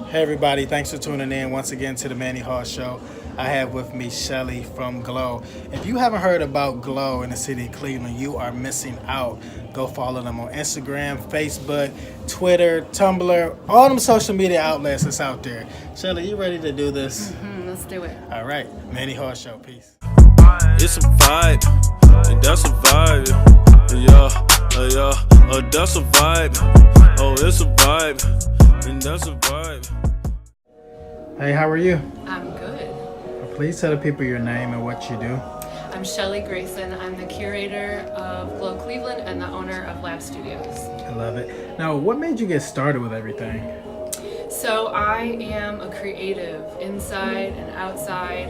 Hey everybody, thanks for tuning in once again to the Manny Hall Show. I have with me Shelly from Glow. If you haven't heard about Glow in the city of Cleveland, you are missing out. Go follow them on Instagram, Facebook, Twitter, Tumblr, all them social media outlets that's out there. Shelly, you ready to do this? Let's do it. All right, Manny Hall Show, peace. It's a vibe, and that's a vibe. Yeah, that's a vibe. Oh, it's a vibe, and that's a vibe. Hey, how are you? I'm good. Please tell the people your name and what you do. I'm Shelly Gracon. I'm the curator of Glow Cleveland and the owner of Lab Studios. I love it. Now, what made you get started with everything? So I am a creative inside and outside,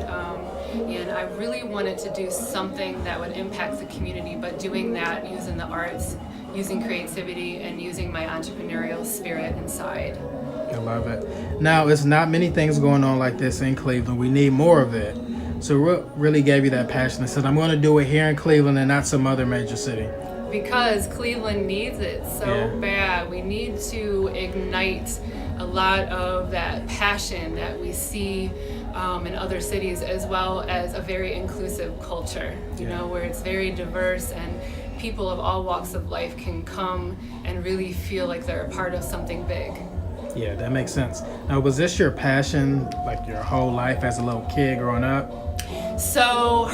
and I really wanted to do something that would impact the community, but doing that using the arts, using creativity, and using my entrepreneurial spirit inside. I love it. Now, it's not many things going on like this in Cleveland. We need more of it. So what really gave you that passion and said, I'm going to do it here in Cleveland and not some other major city? Because Cleveland needs it so bad. We need to ignite a lot of that passion that we see in other cities, as well as a very inclusive culture, you know, where it's very diverse and people of all walks of life can come and really feel like they're a part of something big. Yeah, that makes sense. Now, was this your passion, like your whole life as a little kid growing up? So,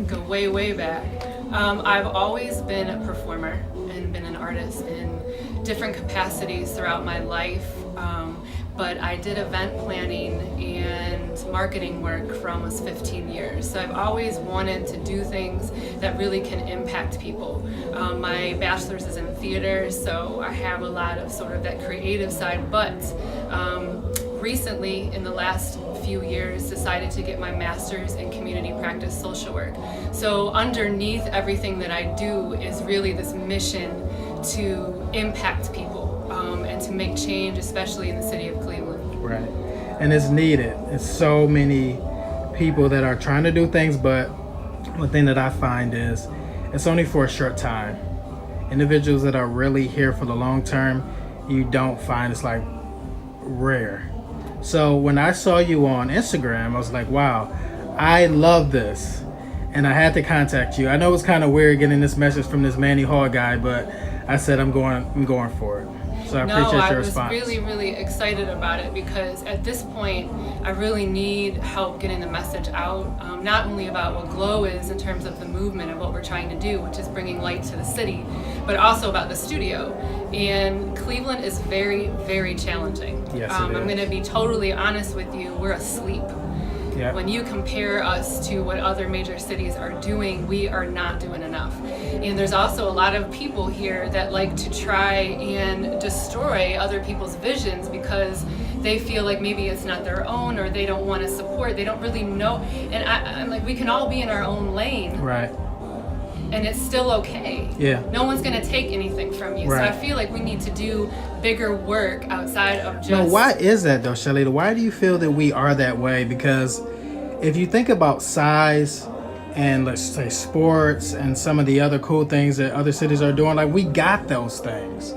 go way, way back. I've always been a performer and been an artist in different capacities throughout my life. But I did event planning and marketing work for almost 15 years. So I've always wanted to do things that really can impact people. My bachelor's is in theater, so I have a lot of sort of that creative side, but recently, in the last few years, decided to get my master's in community practice social work. So underneath everything that I do is really this mission to impact people and to make change, especially in the city of Cleveland. Right. And it's needed. It's so many people that are trying to do things, but one thing that I find is it's only for a short time. Individuals that are really here for the long term, you don't find. It's like rare. So when I saw you on Instagram, I was like, wow, I love this. And I had to contact you. I know it's kind of weird getting this message from this Manny Hall guy, but I said I'm going for it. So I appreciate your response. I was really, really excited about it because at this point, I really need help getting the message out, not only about what Glow is in terms of the movement of what we're trying to do, which is bringing light to the city, but also about the studio. And Cleveland is very, very challenging. Yes, I'm going to be totally honest with you, we're asleep. Yeah. When you compare us to what other major cities are doing, we are not doing enough. And there's also a lot of people here that like to try and destroy other people's visions because they feel like maybe it's not their own or they don't want to support, they don't really know. And I'm like, we can all be in our own lane. Right. And it's still okay. Yeah. No one's going to take anything from you. Right. So I feel like we need to do bigger work outside of just... Now, why is that though, Shelly? Why do you feel that we are that way? Because if you think about size and let's say sports and some of the other cool things that other cities are doing, like we got those things.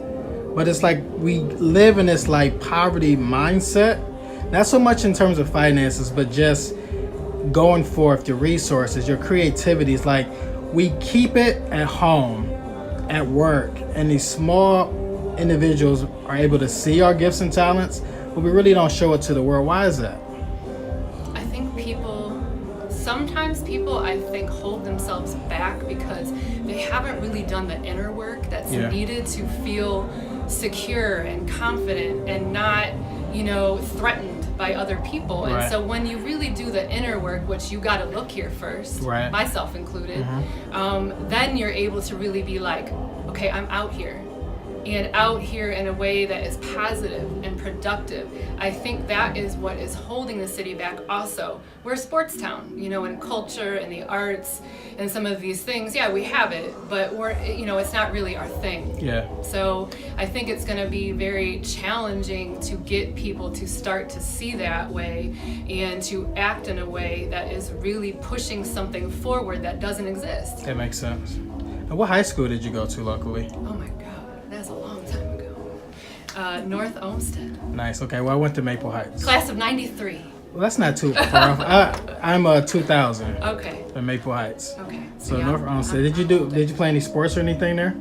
But it's like we live in this like poverty mindset. Not so much in terms of finances, but just going forth, your resources, your creativity. Is like we keep it at home, at work, and these small individuals are able to see our gifts and talents, but we really don't show it to the world. Why is that? I think sometimes people I think hold themselves back because they haven't really done the inner work that's needed to feel secure and confident and not, threatened by other people. Right. And so when you really do the inner work, which you got to look here first, right, myself included, then you're able to really be like, okay, I'm out here. And out here in a way that is positive and productive. I think that is what is holding the city back also. We're a sports town, in culture and the arts and some of these things. Yeah, we have it, but it's not really our thing. Yeah. So I think it's going to be very challenging to get people to start to see that way and to act in a way that is really pushing something forward that doesn't exist. That makes sense. And what high school did you go to locally? Oh my God. That's a long time ago. North Olmsted. Nice. Okay. Well, I went to Maple Heights. Class of 93. Well, that's not too far off. I'm 2000 Okay. in Maple Heights. Okay. So yeah, North Olmsted. Did you play any sports or anything there?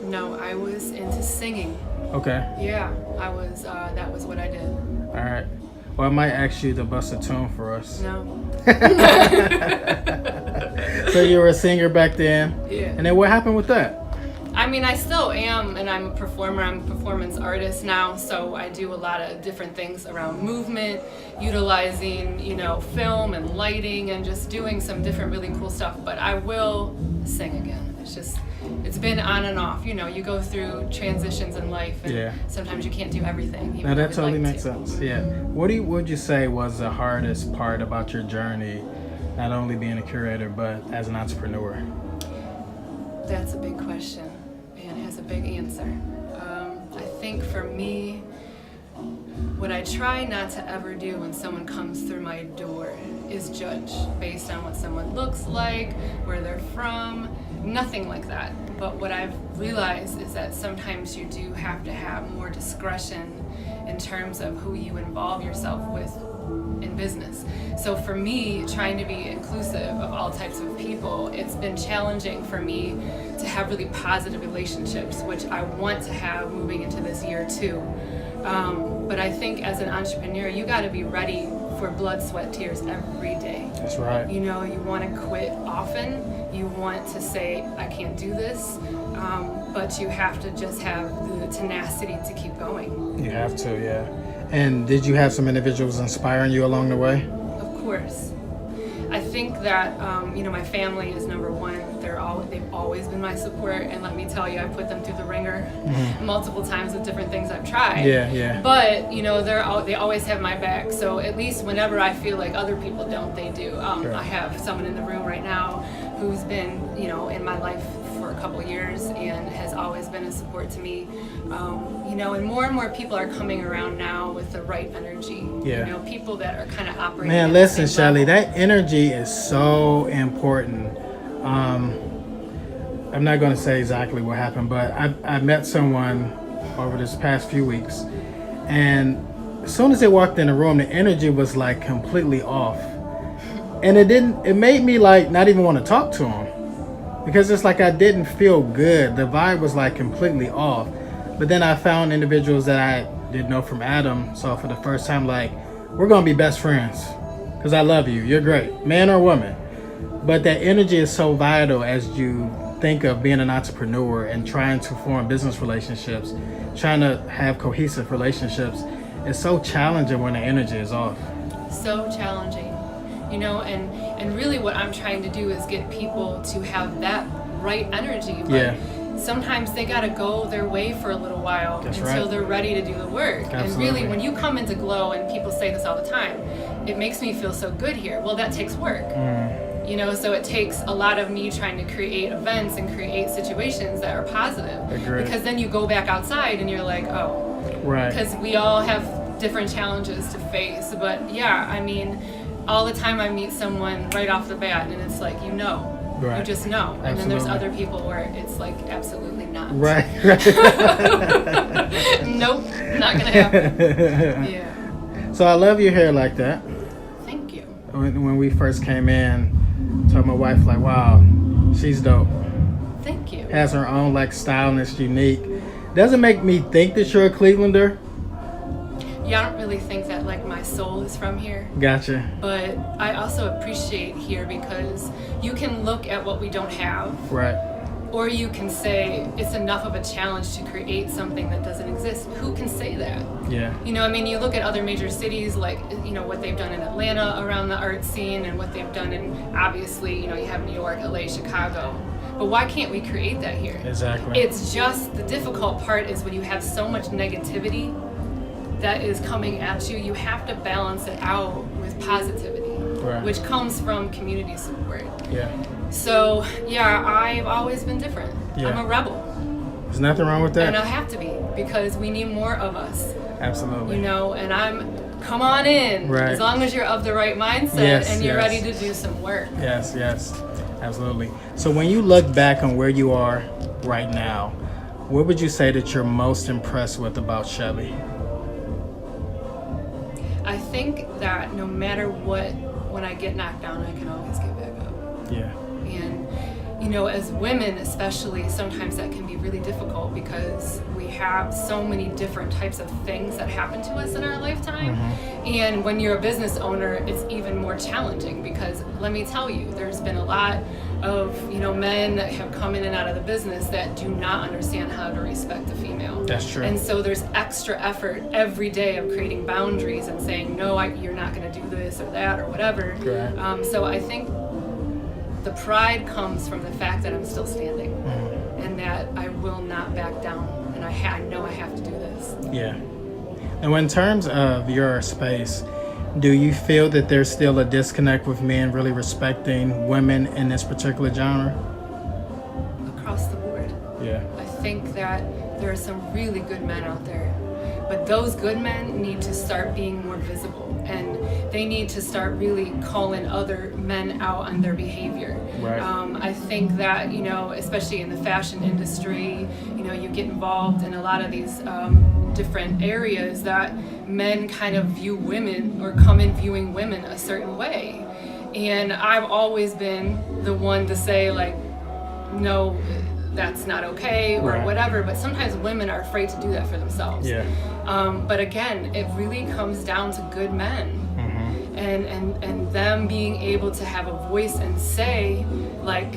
No, I was into singing. Okay. Yeah, I was. That was what I did. All right. Well, I might ask you to bust a tune for us. No. So you were a singer back then? Yeah. And then what happened with that? I mean, I still am, and I'm a performer. I'm a performance artist now, so I do a lot of different things around movement, utilizing, film and lighting, and just doing some different really cool stuff. But I will sing again. It's been on and off. You go through transitions in life, and sometimes you can't do everything. No, that totally makes sense. Yeah. What would you say was the hardest part about your journey, not only being a curator, but as an entrepreneur? That's a big question, and it has a big answer. I think for me, what I try not to ever do when someone comes through my door is judge based on what someone looks like, where they're from, nothing like that. But what I've realized is that sometimes you do have to have more discretion in terms of who you involve yourself with in business. So for me, trying to be inclusive of all types of people, it's been challenging for me to have really positive relationships, which I want to have moving into this year too. But I think as an entrepreneur, you got to be ready for blood, sweat, tears every day. That's right. You want to quit often. You want to say, I can't do this. But you have to just have the tenacity to keep going. You have to, yeah. And did you have some individuals inspiring you along the way? Of course. I think that, my family is number one. They've always been my support, and let me tell you, I put them through the ringer multiple times with different things I've tried. Yeah. But, they always have my back. So at least whenever I feel like other people don't, they do. Sure. I have someone in the room right now who's been, in my life for a couple years and has always been a support to me. And more people are coming around now with the right energy. Yeah. People that are kind of operating. Man, listen, Shelly, that energy is so important. I'm not going to say exactly what happened, but I met someone over this past few weeks, and as soon as they walked in the room, the energy was like completely off. And it made me like not even want to talk to them, because it's like I didn't feel good. The vibe was like completely off. But then I found individuals that I didn't know from Adam, so for the first time, like, we're going to be best friends because I love you. You're great, man or woman. But that energy is so vital as you think of being an entrepreneur and trying to form business relationships, trying to have cohesive relationships. It's so challenging when the energy is off. So challenging, and really what I'm trying to do is get people to have that right energy. But sometimes they got to go their way for a little while until they're ready to do the work. Absolutely. And really, when you come into Glow, and people say this all the time, it makes me feel so good here. Well, that takes work. So it takes a lot of me trying to create events and create situations that are positive. Agreed. Because then you go back outside and you're like, oh. Right. Because we all have different challenges to face. But all the time I meet someone right off the bat and it's like, Right. You just know. And Absolutely. then there's other people where it's like, absolutely not. Right. Nope, not going to happen. Yeah. So I love your hair like that. Thank you. When we first came in, told my wife, like, wow, she's dope. Thank you. Has her own like style and it's unique. Doesn't make me think that you're a Clevelander. Yeah, I don't really think that like my soul is from here. Gotcha. But I also appreciate here because you can look at what we don't have. Right. Or you can say it's enough of a challenge to create something that doesn't exist. Who can say that? Yeah. You look at other major cities like, what they've done in Atlanta around the art scene and what they've done in, obviously, you have New York, LA, Chicago. But why can't we create that here? Exactly. It's just the difficult part is when you have so much negativity that is coming at you, you have to balance it out with positivity, right, which comes from community support. Yeah. So, I've always been different. Yeah. I'm a rebel. There's nothing wrong with that. And I have to be because we need more of us. Absolutely. And come on in. Right. As long as you're of the right mindset and you're ready to do some work. Yes. Absolutely. So when you look back on where you are right now, What would you say that you're most impressed with about Shelly? I think that no matter what, when I get knocked down, I can always get back up. Yeah. And, you know, as women especially, sometimes that can be really difficult because we have so many different types of things that happen to us in our lifetime. And when you're a business owner, it's even more challenging because let me tell you, there's been a lot of, you know, men that have come in and out of the business that do not understand how to respect a female. That's true. And so there's extra effort every day of creating boundaries and saying, no, you're not going to do this or that or whatever. Right. So I think the pride comes from the fact that I'm still standing and that I will not back down, and I know I have to do this. Yeah. Now, in terms of your space, do you feel that there's still a disconnect with men really respecting women in this particular genre? Across the board. Yeah. I think that there are some really good men out there, but those good men need to start being more visible, and they need to start really calling other men out on their behavior. Right. I think that, you know, especially in the fashion industry, you know, you get involved in a lot of these different areas that men kind of view women or come in viewing women a certain way. And I've always been the one to say, like, no, that's not okay or Right. whatever, but sometimes women are afraid to do that for themselves. Yeah. But again, it really comes down to good men and them being able to have a voice and say, like,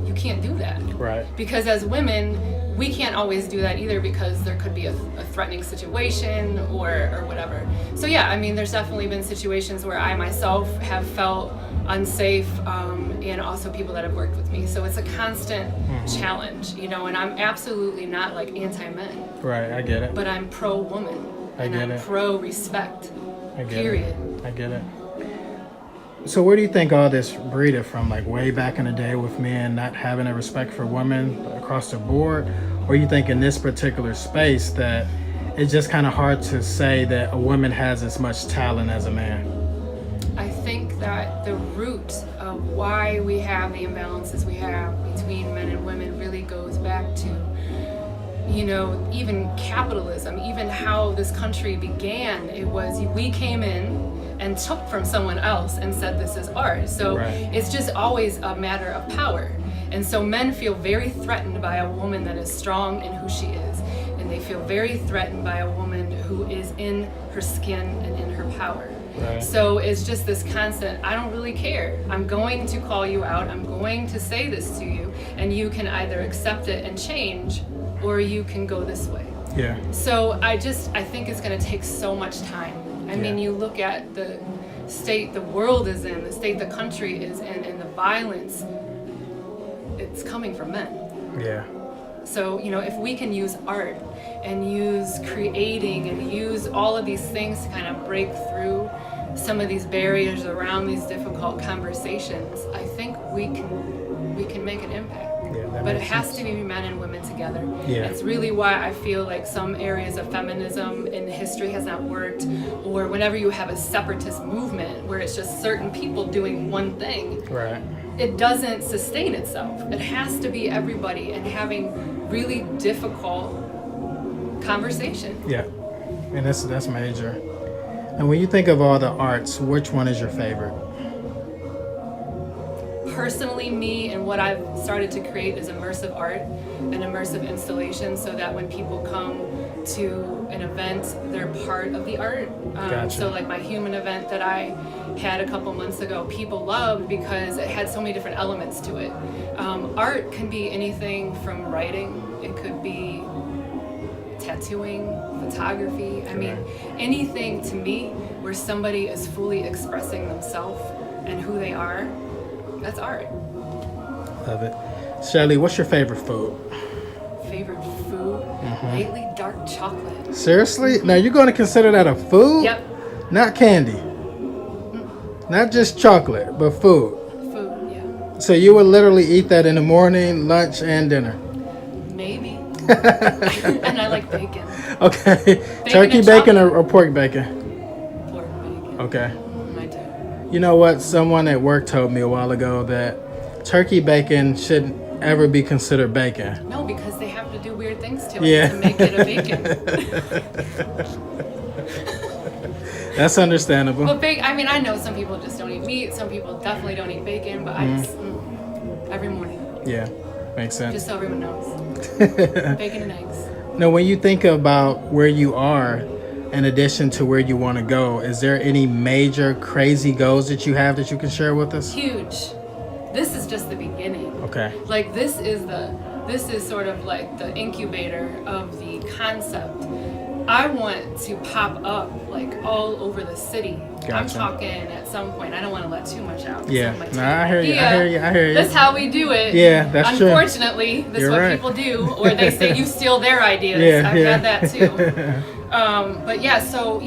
you can't do that. Right. Because as women, we can't always do that either because there could be a threatening situation or whatever. So yeah, I mean, there's definitely been situations where I myself have felt unsafe, and also people that have worked with me. So it's a constant challenge, you know, and I'm absolutely not like anti-men, Right. I get it. but I'm pro-woman I and get I'm it. pro-respect, I get period. it. I get it. So where do you think all this breeded from? Like way back in the day with men not having a respect for women across the board? Or you think in this particular space that it's just kind of hard to say that a woman has as much talent as a man? I think that the root of why we have the imbalances we have between men and women really goes back to, you know, even capitalism, even how this country began. It was we came in and took from someone else and said this is ours. So Right. it's just always a matter of power. And so men feel very threatened by a woman that is strong in who she is. And they feel very threatened by a woman who is in her skin and in her power. Right. So it's just this constant, I don't really care. I'm going to call you out. I'm going to say this to you. And you can either accept it and change, or you can go this way. Yeah. So I think it's going to take so much time. I mean, you look at the state the world is in, the state the country is in, and the violence, it's coming from men. Yeah. So, you know, if we can use art and use creating and use all of these things to kind of break through some of these barriers around these difficult conversations, I think we can make an impact. Yeah, that But it makes has sense. to be men and women together. Yeah. It's really why I feel like some areas of feminism in history has not worked, or whenever you have a separatist movement where it's just certain people doing one thing, Right. it doesn't sustain itself. It has to be everybody and having really difficult conversation. Yeah. And that's major. And when you think of all the arts, which one is your favorite? Personally, me and what I've started to create is immersive art and immersive installation, so that when people come to an event, they're part of the art. Gotcha. So like my human event that I had a couple months ago, people loved because it had so many different elements to it. Art can be anything from writing, it could be tattooing, photography. I mean, anything to me where somebody is fully expressing themselves and who they are, that's art. Love it. Shelly, what's your favorite food? Favorite food? Lately, dark chocolate. Seriously? Now you're going to consider that a food? Yep, Not candy. Not just chocolate, but food. food, yeah. So you would literally eat that in the morning, lunch, and dinner. Maybe. And I like bacon. Okay. Turkey and bacon chocolate. or pork bacon? Pork bacon. Okay. I do. You know what? Someone at work told me a while ago that turkey bacon shouldn't ever be considered bacon. No, because they have to do weird things to it Yeah. to make it a bacon. That's understandable. But I mean, I know some people just don't eat meat. Some people definitely don't eat bacon. But I just every morning, Yeah, makes sense. just so everyone knows, bacon and eggs. Now, when you think about where you are, in addition to where you want to go, is there any major crazy goals that you have that you can share with us? Huge. This is just the beginning. Okay. Like this is sort of like the incubator of the concept. I want to pop up like all over the city. Gotcha. I'm talking at some point. I don't want to let too much out. Yeah. No, I hear you. That's how we do it. Yeah, that's true. Unfortunately, that's You're what right. people do, or they say you steal their ideas. Yeah, I've yeah. had that too. But yeah, so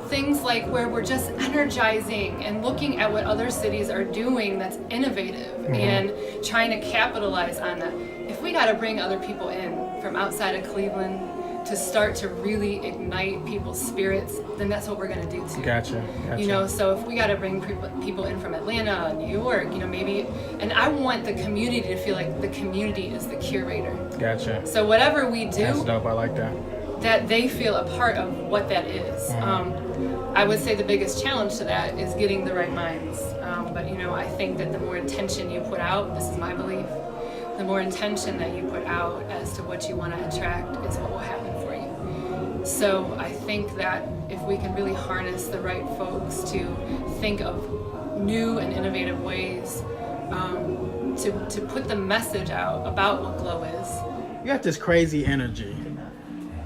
things like where we're just energizing and looking at what other cities are doing that's innovative and trying to capitalize on that. If we got to bring other people in from outside of Cleveland to start to really ignite people's spirits, then that's what we're going to do too. Gotcha. So if we got to bring people in from Atlanta, New York, maybe, and I want the community to feel like the community is the curator. Gotcha. So whatever we do, That's dope. I like that. that they feel a part of what that is. I would say the biggest challenge to that is getting the right minds. But I think that the more intention you put out, this is my belief, the more intention that you put out as to what you want to attract is what will happen for you. So I think that if we can really harness the right folks to think of new and innovative ways to put the message out about what Glow is. You got this crazy energy.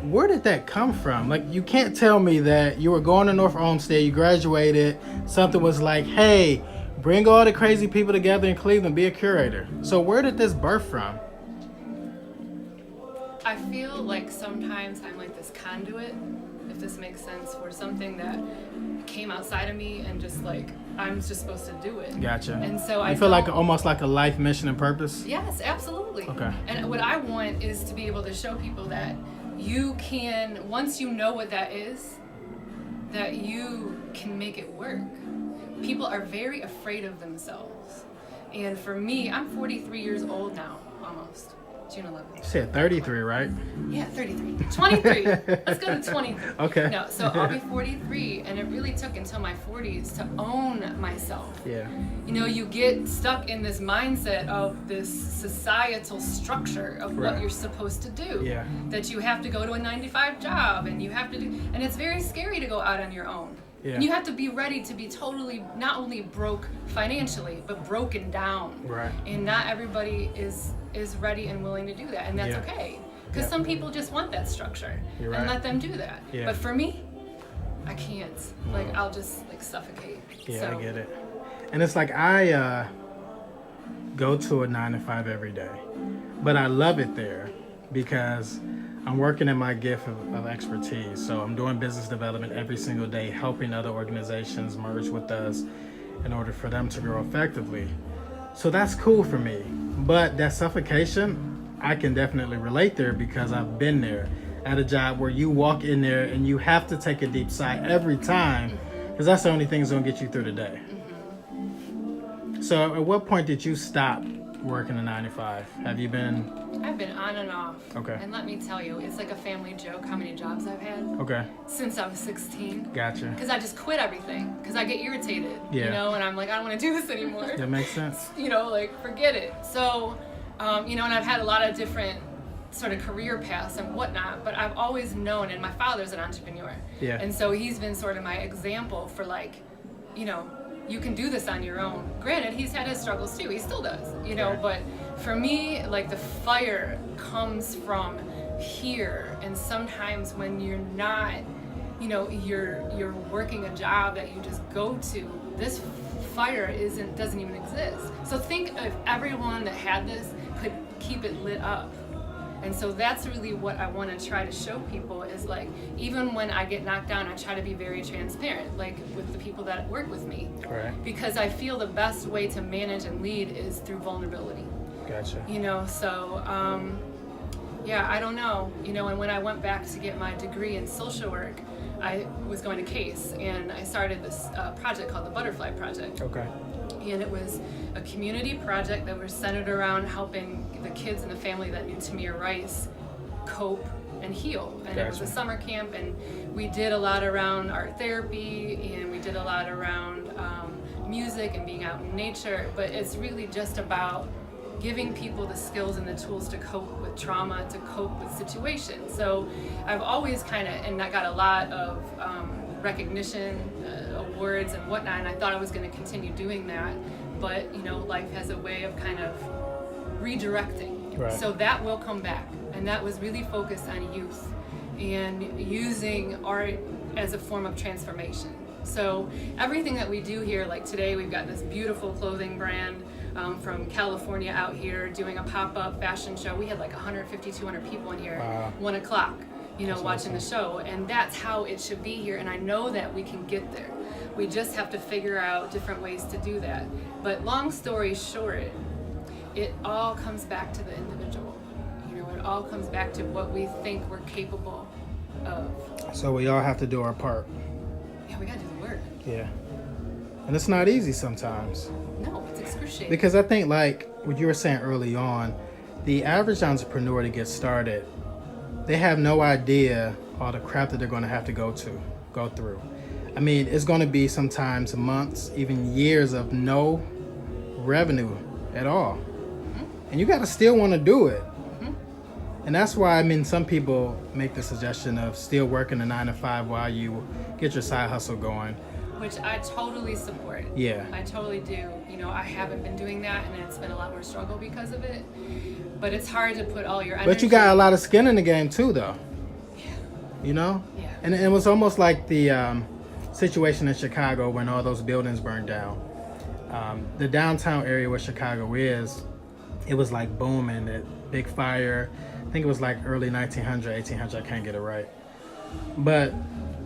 Where did that come from? Like, you can't tell me that you were going to North Olmsted, you graduated, something was like, hey, bring all the crazy people together in Cleveland, be a curator. So where did this birth from? I feel like sometimes I'm like this conduit, if this makes sense, for something that came outside of me and just like, I'm just supposed to do it. Gotcha. And so I feel like almost like a life mission and purpose? Yes, absolutely. Okay. And what I want is to be able to show people that you can, once you know what that is, that you can make it work. People are very afraid of themselves. And for me, I'm 43 years old now, almost. June 11th. You said 33, right? Yeah, 33. 23. Let's go to 23. Okay. No, so I'll be 43, and it really took until my 40s to own myself. Yeah. You get stuck in this mindset of this societal structure of what Right. you're supposed to do. Yeah. That you have to go to a 9-to-5 job, and you have to do, and it's very scary to go out on your own. Yeah. And you have to be ready to be totally, not only broke financially, but broken down. Right. And not everybody is ready and willing to do that, and that's Yeah. okay. Because Yeah. some people just want that structure, You're and right. let them do that. Yeah. But for me, I can't. Like, I'll just like suffocate. Yeah, So, I get it. And it's like I go to a 9-to-5 every day, but I love it there because I'm working in my gift of expertise. So I'm doing business development every single day, helping other organizations merge with us in order for them to grow effectively. So that's cool for me. But that suffocation, I can definitely relate there because I've been there at a job where you walk in there and you have to take a deep sigh every time because that's the only thing that's going to get you through the day. So at what point did you stop working a 9-to-5? Have you been... I've been on and off. Okay. And let me tell you, it's like a family joke how many jobs I've had Okay, since I was 16. gotcha. Because I just quit everything. Because I get irritated, Yeah. and I'm like, I don't want to do this anymore. That makes sense. Like, forget it. So, and I've had a lot of different sort of career paths and whatnot, but I've always known, and my father's an entrepreneur. Yeah. And so he's been sort of my example for like, you can do this on your own. Granted, he's had his struggles too. He still does, Right. but for me, like the fire comes from here. And sometimes when you're not, you're working a job that you just go to, this fire doesn't even exist. So think if everyone that had this could keep it lit up. And so that's really what I want to try to show people is like, even when I get knocked down, I try to be very transparent, like with the people that work with me. Right. Because I feel the best way to manage and lead is through vulnerability. Gotcha. So, I don't know. And when I went back to get my degree in social work, I was going to CASE, and I started this project called the Butterfly Project. Okay. And it was a community project that was centered around helping the kids in the family that knew Tamir Rice cope and heal. And it was a summer camp, and we did a lot around art therapy, and we did a lot around music and being out in nature. But it's really just about giving people the skills and the tools to cope with trauma, to cope with situations. So I've always and I got a lot of recognition, awards and whatnot, and I thought I was going to continue doing that. But, life has a way of kind of redirecting. Right. So that will come back. And that was really focused on youth and using art as a form of transformation. So everything that we do here, like today we've got this beautiful clothing brand from California out here doing a pop-up fashion show. We had like 150, 200 people in here, Wow. 1 o'clock, watching the show. And that's how it should be here. And I know that we can get there. We just have to figure out different ways to do that. But long story short, it all comes back to the individual. It all comes back to what we think we're capable of. So we all have to do our part. Yeah, we gotta do the work. Yeah. And it's not easy sometimes. No, it's excruciating. Because I think, like what you were saying early on, the average entrepreneur to get started, they have no idea all the crap that they're going to have to go through. I mean, it's going to be sometimes months, even years of no revenue at all. Mm-hmm. And you got to still want to do it. Mm-hmm. And that's why, some people make the suggestion of still working a 9-to-5 while you get your side hustle going. Which I totally support. Yeah. I totally do. I haven't been doing that, and it's been a lot more struggle because of it. But it's hard to put all your energy. But you got a lot of skin in the game too, though. Yeah. Yeah. And it was almost like the situation in Chicago when all those buildings burned down. The downtown area where Chicago is, it was like booming. That big fire. I think it was like early 1900, 1800. I can't get it right. But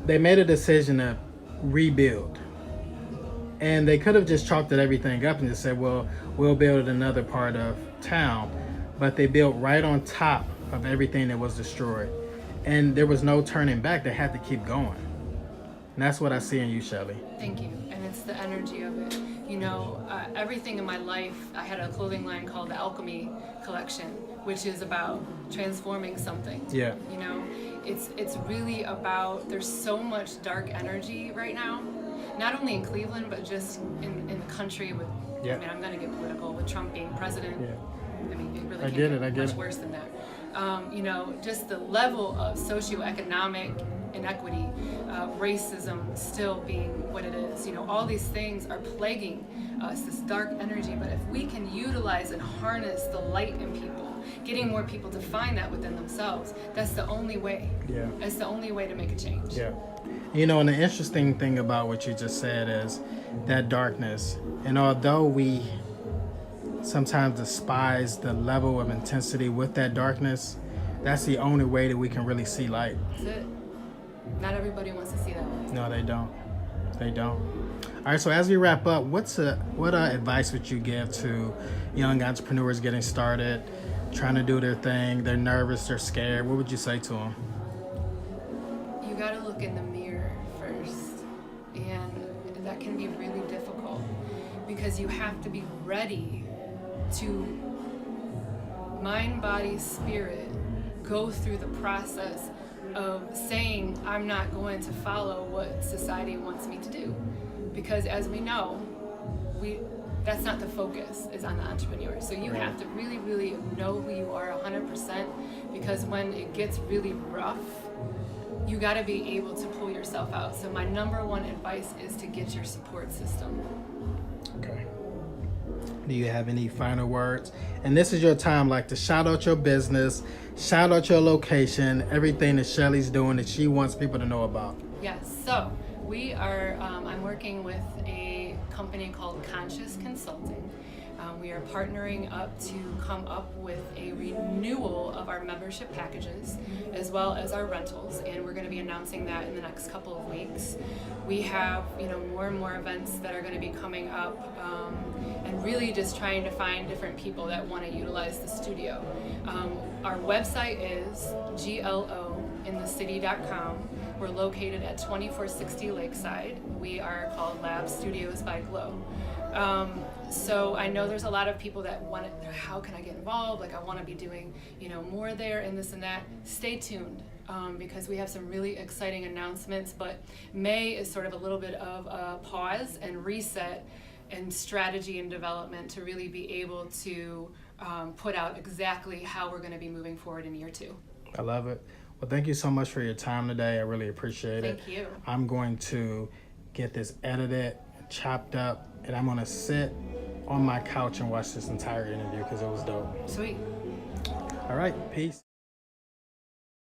they made a decision to rebuild. And they could have just chalked everything up and just said, well, we'll build another part of town. But they built right on top of everything that was destroyed. And there was no turning back. They had to keep going. And that's what I see in you, Shelly. Thank you. And it's the energy of it. Everything in my life, I had a clothing line called the Alchemy Collection, which is about transforming something. Yeah. It's really about, there's so much dark energy right now, not only in Cleveland, but just in the country with, yeah. I'm going to get political, with Trump being president. Yeah. It really I can't get get much worse than that. Just the level of socioeconomic inequity, racism still being what it is. All these things are plaguing us, this dark energy. But if we can utilize and harness the light in people, getting more people to find that within themselves, that's the only way. Yeah. That's the only way to make a change. Yeah. And the interesting thing about what you just said is that darkness. And although we sometimes despise the level of intensity with that darkness, that's the only way that we can really see light. That's it. Not everybody wants to see that light. No, they don't. All right, so as we wrap up, what advice would you give to young entrepreneurs getting started, trying to do their thing? They're nervous, they're scared. What would you say to them? You got to look in the mirror first, and that can be really difficult because you have to be ready to mind, body, spirit go through the process of saying, I'm not going to follow what society wants me to do. Because as we know, that's not the focus, is on the entrepreneur. So you have to really, really know who you are 100%, because when it gets really rough, you got to be able to pull yourself out. So my number one advice is to get your support system. Okay. Do you have any final words? And this is your time, to shout out your business, shout out your location, everything that Shelly's doing that she wants people to know about. Yes, so we are, I'm working with a company called Conscious Consulting. We are partnering up to come up with a renewal of our membership packages as well as our rentals, and we're going to be announcing that in the next couple of weeks. We have more and more events that are going to be coming up, and really just trying to find different people that want to utilize the studio. Our website is glointhecity.com. We're located at 2460 Lakeside. We are called Lab Studios by Glow. So I know there's a lot of people that want to, how can I get involved? Like, I want to be doing, more there and this and that. Stay tuned, because we have some really exciting announcements, but May is sort of a little bit of a pause and reset and strategy and development to really be able to put out exactly how we're going to be moving forward in year 2. I love it. Well, thank you so much for your time today. I really appreciate it. Thank you. I'm going to get this edited, chopped up, and I'm going to sit on my couch and watch this entire interview because it was dope. Sweet. All right, peace.